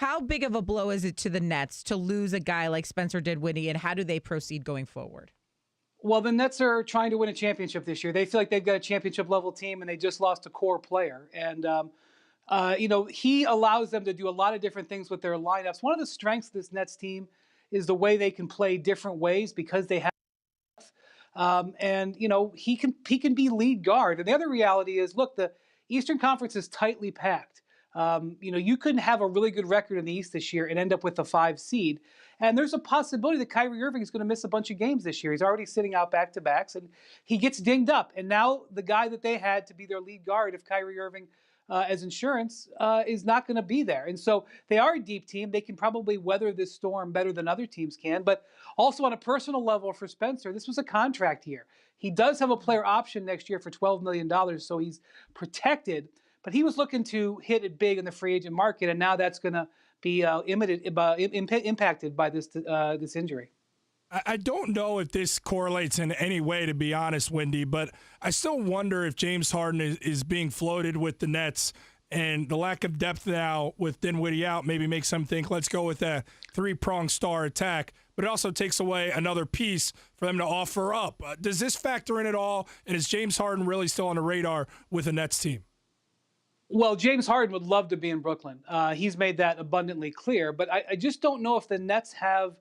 How big of a blow is it to the Nets to lose a guy like Spencer Dinwiddie, and how do they proceed going forward? Well, the Nets are trying to win a championship this year. They feel like they've got a championship level team, and they just lost a core player. And he allows them to do a lot of different things with their lineups. One of the strengths of this Nets team is the way they can play different ways because they have. He can be lead guard. And the other reality is, look, the Eastern Conference is tightly packed. You couldn't have a really good record in the East this year and end up with a 5 seed. And there's a possibility that Kyrie Irving is going to miss a bunch of games this year. He's already sitting out back-to-backs, and he gets dinged up. And now the guy that they had to be their lead guard, if Kyrie Irving as insurance, is not going to be there. And so they are a deep team. They can probably weather this storm better than other teams can. But also on a personal level for Spencer, this was a contract year. He does have a player option next year for $12 million, so he's protected. But he was looking to hit it big in the free agent market, and now that's going to be impacted by this injury. I don't know if this correlates in any way, to be honest, Wendy, but I still wonder if James Harden is being floated with the Nets, and the lack of depth now with Dinwiddie out maybe makes them think, let's go with a 3-pronged star attack, but it also takes away another piece for them to offer up. Does this factor in at all, and is James Harden really still on the radar with the Nets team? Well, James Harden would love to be in Brooklyn. He's made that abundantly clear, but I just don't know if the Nets have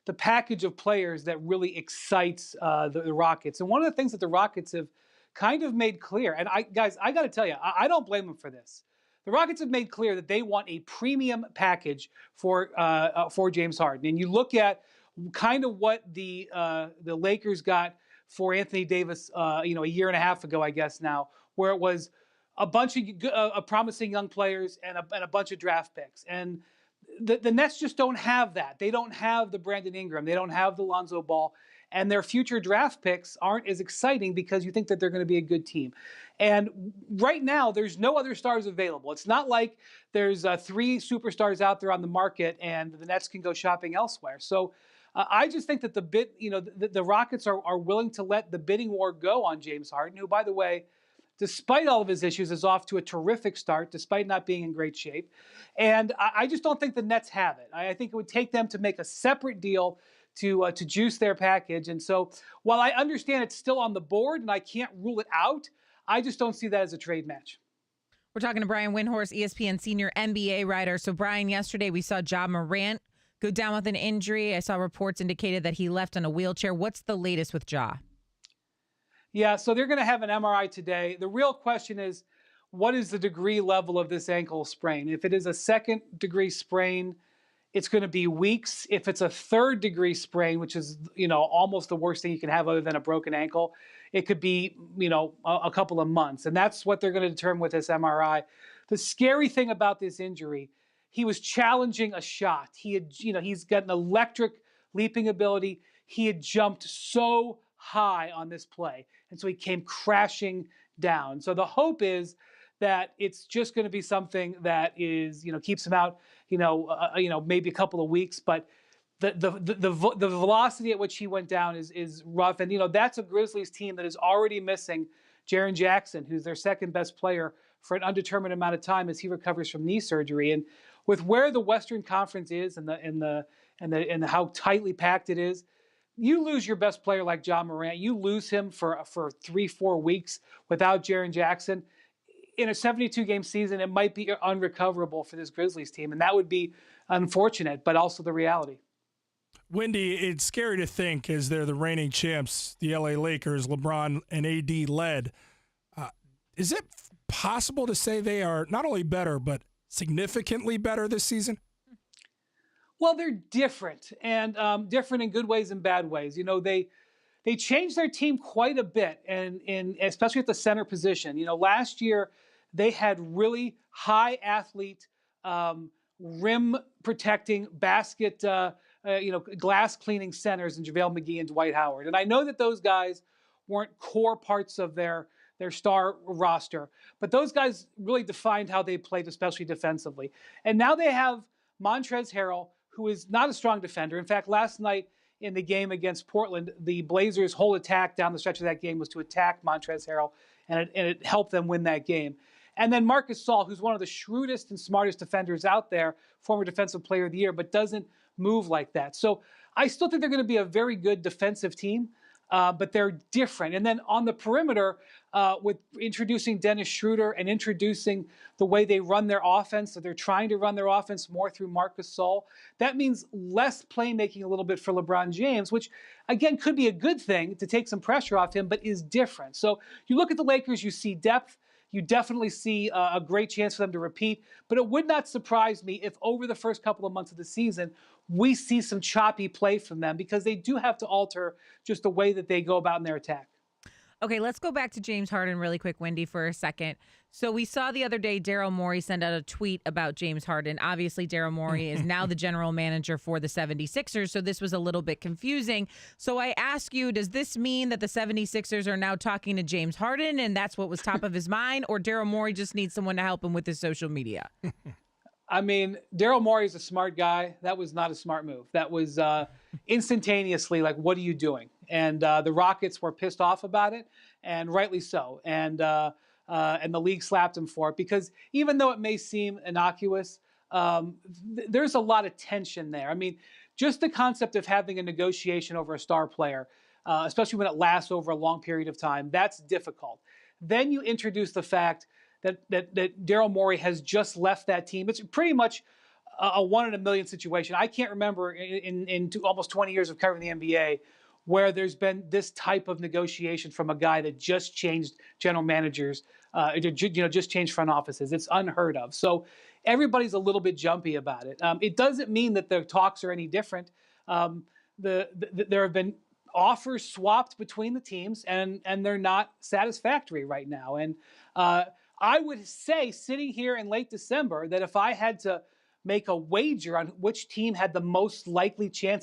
the package of players that really excites the Rockets. And one of the things that the Rockets have kind of made clear, and I got to tell you, I don't blame them for this. The Rockets have made clear that they want a premium package for James Harden. And you look at kind of what the Lakers got for Anthony Davis, a year and a half ago, I guess now, where it was a bunch of promising young players and a bunch of draft picks. And the Nets just don't have that. They don't have the Brandon Ingram. They don't have the Lonzo Ball. And their future draft picks aren't as exciting because you think that they're going to be a good team. And right now, there's no other stars available. It's not like there's 3 superstars out there on the market and the Nets can go shopping elsewhere. So I just think that the Rockets are willing to let the bidding war go on James Harden, who, by the way, despite all of his issues, is off to a terrific start, despite not being in great shape. And I just don't think the Nets have it. I think it would take them to make a separate deal to juice their package. And so while I understand it's still on the board and I can't rule it out, I just don't see that as a trade match. We're talking to Brian Windhorst, ESPN senior NBA writer. So, Brian, yesterday we saw Ja Morant go down with an injury. I saw reports indicated that he left on a wheelchair. What's the latest with Ja? Yeah, so they're going to have an MRI today. The real question is, what is the degree level of this ankle sprain? If it is a 2nd-degree sprain, it's going to be weeks. If it's a 3rd-degree sprain, which is, almost the worst thing you can have other than a broken ankle, it could be, a couple of months. And that's what they're going to determine with this MRI. The scary thing about this injury, he was challenging a shot. He's got an electric leaping ability. He had jumped so high on this play, and so he came crashing down. So the hope is that it's just going to be something that is, keeps him out, maybe a couple of weeks. But the velocity at which he went down is rough. And that's a Grizzlies team that is already missing Jaren Jackson, who's their 2nd best player for an undetermined amount of time as he recovers from knee surgery. And with where the Western Conference is and how tightly packed it is, you lose your best player like Ja Morant. You lose him for 3-4 weeks without Jaren Jackson. In a 72-game season, it might be unrecoverable for this Grizzlies team, and that would be unfortunate, but also the reality. Wendy, it's scary to think, as they're the reigning champs, the LA Lakers, LeBron and AD led. Is it possible to say they are not only better, but significantly better this season? Well, they're different, and different in good ways and bad ways. They changed their team quite a bit, and especially at the center position. Last year they had really high athlete, rim protecting, basket, glass cleaning centers in JaVale McGee and Dwight Howard. And I know that those guys weren't core parts of their star roster, but those guys really defined how they played, especially defensively. And now they have Montrezl Harrell, who is not a strong defender. In fact, last night in the game against Portland, the Blazers' whole attack down the stretch of that game was to attack Montrezl Harrell, and it helped them win that game. And then Marcus Saul, who's one of the shrewdest and smartest defenders out there, former Defensive Player of the Year, but doesn't move like that. So I still think they're going to be a very good defensive team, but they're different. And then on the perimeter, with introducing Dennis Schroeder and introducing the way they run their offense, so they're trying to run their offense more through Marcus Saul. That means less playmaking a little bit for LeBron James, which, again, could be a good thing to take some pressure off him, but is different. So you look at the Lakers, you see depth. You definitely see a great chance for them to repeat. But it would not surprise me if over the first couple of months of the season, we see some choppy play from them because they do have to alter just the way that they go about in their attack. Okay, let's go back to James Harden really quick, Wendy, for a second. So we saw the other day Daryl Morey send out a tweet about James Harden. Obviously, Daryl Morey is now the general manager for the 76ers, so this was a little bit confusing. So I ask you, does this mean that the 76ers are now talking to James Harden and that's what was top of his mind, or Daryl Morey just needs someone to help him with his social media? I mean, Daryl Morey is a smart guy. That was not a smart move. That was instantaneously like, what are you doing? And the Rockets were pissed off about it, and rightly so. And the league slapped him for it because even though it may seem innocuous, there's a lot of tension there. I mean, just the concept of having a negotiation over a star player, especially when it lasts over a long period of time, that's difficult. Then you introduce the fact that Daryl Morey has just left that team. It's pretty much a 1 in a million situation. I can't remember in almost 20 years of covering the NBA where there's been this type of negotiation from a guy that just changed general managers, just changed front offices. It's unheard of. So everybody's a little bit jumpy about it. It doesn't mean that the talks are any different. There have been offers swapped between the teams, and they're not satisfactory right now. And I would say, sitting here in late December, that if I had to make a wager on which team had the most likely chance